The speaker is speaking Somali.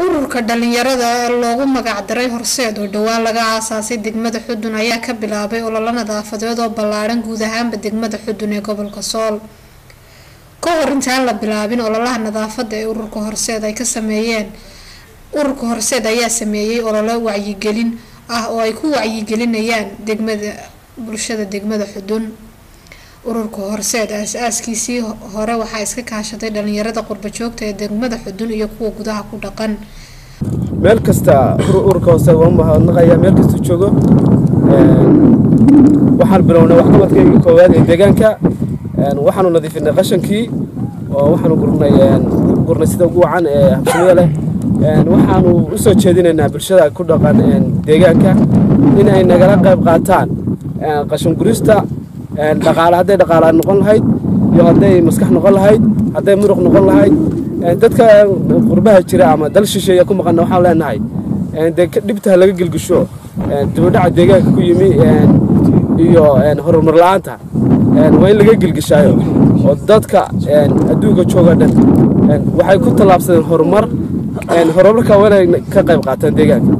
ururka dhalinyarada loogu magac daray horseed oo dhawaan laga aasaasay degmada Xudun ayaa ka bilaabay olole nadaafadeed oo ballaaran guud ahaanba degmada Xudun ee gobolka Sool. Ka hor intaan la bilaabin ololaha nadaafadda ee ururka horseed ay ka sameeyeen ururka horseed ayaa sameeyay olole wacyigelin ah oo ay ku wacyigelinayaan bulshada degmada Xudun. ururka horseed aaskiisii hore waxaa iska kaashaday dhalinyarada qurba joogta ee degmada Xudun iyo kuwa gudaha ku dhaqan. meel kasta ururka horseed waa mahadnaqaya meel kasta joogo waxaan bilownay waxqabadkayga koowaad ee deegaanka waxaanu nadiifinay qashankii oo waxaanu gurnay sida ugu wacan ee habshamada leh waxaanu u soo jeedinaynaa bulshada ku dhaqan deegaanka in ay nagala qayb qaataan qashan gurista dhaqaale haday dhaqaale noqon lahayd iyo haday maskax noqon lahayd haday muruq noqon lahayd dadka qurbaha jira ama dal shisheeye ku maqan waxaan leenahay dibta laga gilgisho dibadhaca deegaanka ku yimi iyo horumar la'aanta waa in laga gilgishaayo oo dadka adduunka jooga dhan waxay ku talaabsadeen horumarka waa inay ka qayb qaataan deegaanka.